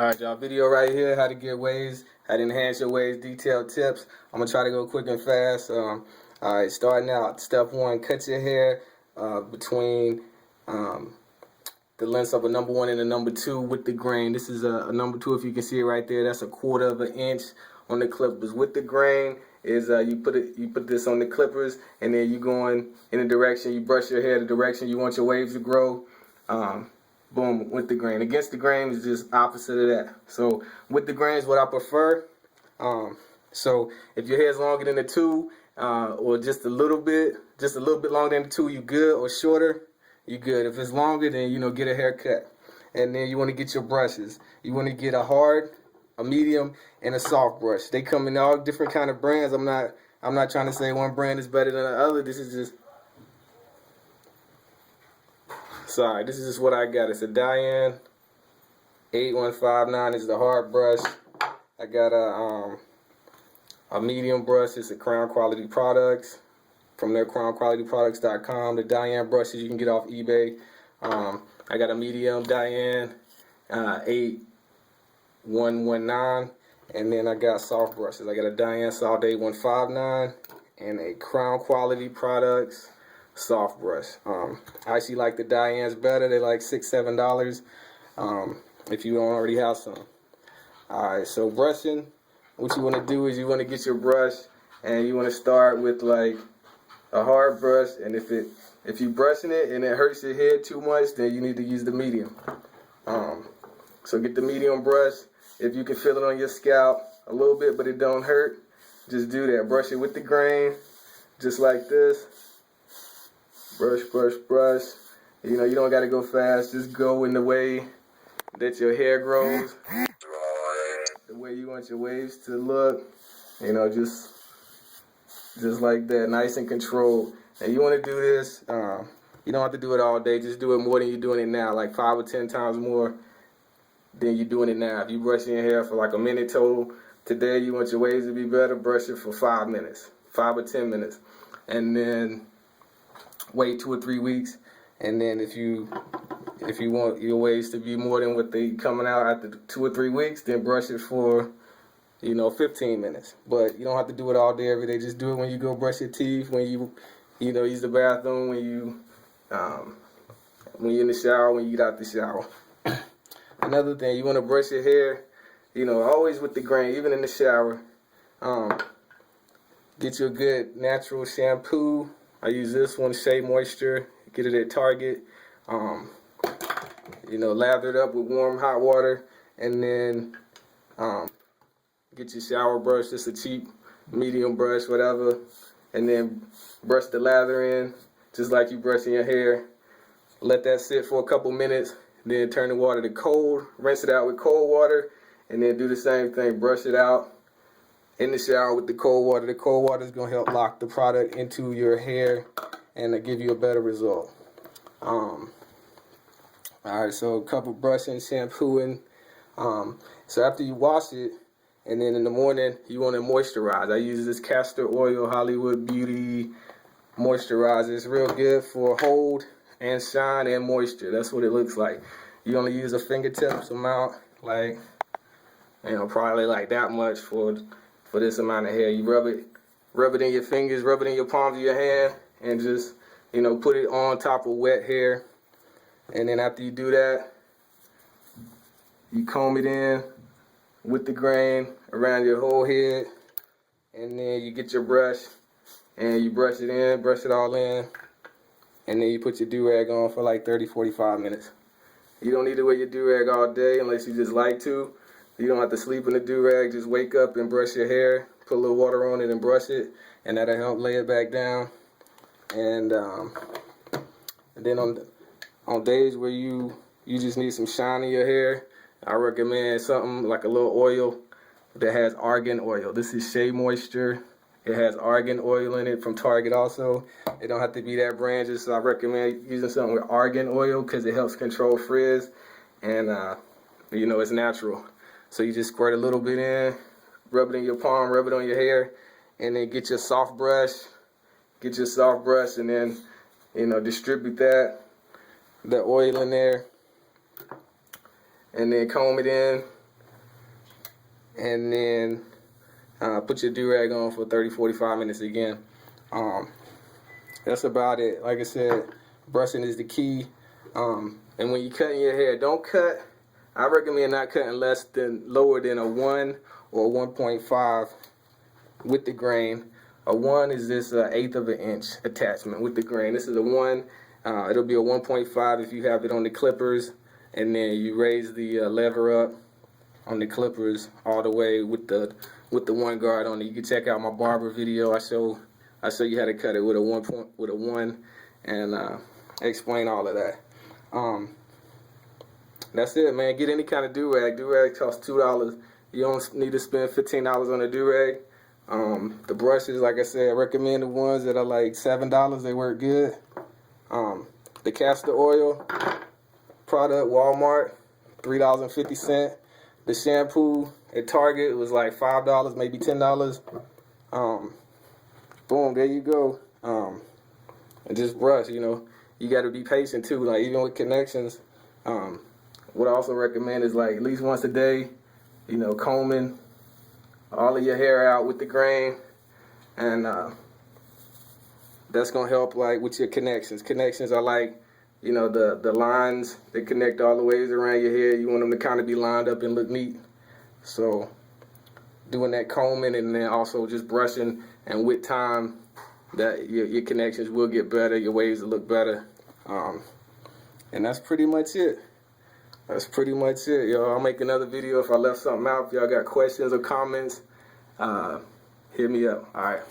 Alright, y'all, video right here, how to get waves, how to enhance your waves, detailed tips. I'm going to try to go quick and fast. Alright, starting out, step one, cut your hair between the lengths of a number 1 and a number 2 with the grain. This is a number 2, if you can see it right there. That's a 1/4 of an inch on the clippers. With the grain is you put this on the clippers, and then you going in the direction, you brush your hair the direction you want your waves to grow. Boom, with the grain. Against the grain is just opposite of that. So with the grain is what I prefer. So if your hair is longer than the 2, or just a little bit longer than the 2, you good, or shorter, you good. If it's longer, then get a haircut. And then you want to get your brushes. You want to get a hard, a medium, and a soft brush. They come in all different kind of brands. I'm not trying to say one brand is better than the other. This is just what I got. It's a Diane 8159 is the hard brush. I got a medium brush. It's a Crown Quality Products from their crownqualityproducts.com. The Diane brushes you can get off eBay. I got a medium Diane 8119, and then I got soft brushes. I got a Diane Soft 8159 and a Crown Quality Products soft brush. I actually like the Diane's better. They're like $6-7 if you don't already have some. Alright, so brushing, what you want to do is you want to get your brush, and you want to start with like a hard brush, and if you're brushing it and it hurts your head too much, then you need to use the medium. So get the medium brush. If you can feel it on your scalp a little bit but it don't hurt, just do that. Brush it with the grain, just like this. Brush, brush, brush. You don't got to go fast. Just go in the way that your hair grows, the way you want your waves to look. Just like that, nice and controlled. And you want to do this. You don't have to do it all day. Just do it more than you're doing it now, like 5 or 10 times more than you're doing it now. If you brush your hair for like a minute total today, you want your waves to be better. Brush it for 5 minutes, 5 or 10 minutes, and then wait 2 or 3 weeks, and then if you want your waves to be more than what they coming out after 2 or 3 weeks, then brush it for 15 minutes. But you don't have to do it all day every day. Just do it when you go brush your teeth, when you use the bathroom, when you're in the shower, when you get out the shower. Another thing, you want to brush your hair, always with the grain, even in the shower. Get you a good natural shampoo. I use this one, Shea Moisture. Get it at Target. Lather it up with warm hot water, and then get your shower brush, just a cheap medium brush, whatever, and then brush the lather in, just like you brushing your hair. Let that sit for a couple minutes, then turn the water to cold, rinse it out with cold water, and then do the same thing. Brush it out in the shower with the cold water. The cold water is going to help lock the product into your hair and give you a better result. Alright, so a couple brushing, shampooing. So after you wash it, and then in the morning, you want to moisturize. I use this castor oil, Hollywood Beauty moisturizer. It's real good for hold and shine and moisture. That's what it looks like. You only use a fingertips amount, like, probably like that much for this amount of hair. You rub it in your fingers, rub it in your palms of your hand, and just, put it on top of wet hair. And then after you do that, you comb it in with the grain around your whole head, and then you get your brush and you brush it all in, and then you put your do-rag on for like 30-45 minutes. You don't need to wear your do-rag all day unless you just like to. You don't have to sleep in the do-rag. Just wake up and brush your hair, put a little water on it and brush it, and that'll help lay it back down. And then on days where you just need some shine in your hair, I recommend something like a little oil that has argan oil. This is Shea Moisture. It has argan oil in it from Target also. It don't have to be that brand, just so I recommend using something with argan oil because it helps control frizz, and it's natural. So you just squirt a little bit in, rub it in your palm, rub it on your hair, and then get your soft brush, and then distribute the oil in there, and then comb it in and then put your do-rag on for 30-45 minutes again. That's about it. Like I said, brushing is the key. And when you're cutting your hair, don't cut. I recommend not cutting lower than a 1 or 1.5 with the grain. A 1 is this 1/8 of an inch attachment with the grain. This is a 1. It'll be a 1.5 if you have it on the clippers, and then you raise the lever up on the clippers all the way with the 1 guard on it. You can check out my barber video. I show you how to cut it with a 1 and explain all of that. That's it, man. Get any kind of do-rag. Do-rag costs $2. You don't need to spend $15 on a do-rag. The brushes, like I said, I recommend the ones that are like $7. They work good. The castor oil product, Walmart, $3.50. The shampoo at Target was like $5, maybe $10. Boom, there you go. And just brush, you know. You got to be patient too. Like even with connections, what I also recommend is like at least once a day, you know, combing all of your hair out with the grain, and that's gonna help like with your connections. Connections are like, you know, the lines that connect all the ways around your hair. You want them to kind of be lined up and look neat. So doing that combing and then also just brushing, and with time, that your connections will get better, your waves will look better. And that's pretty much it. That's pretty much it, y'all. I'll make another video if I left something out. If y'all got questions or comments, hit me up. All right.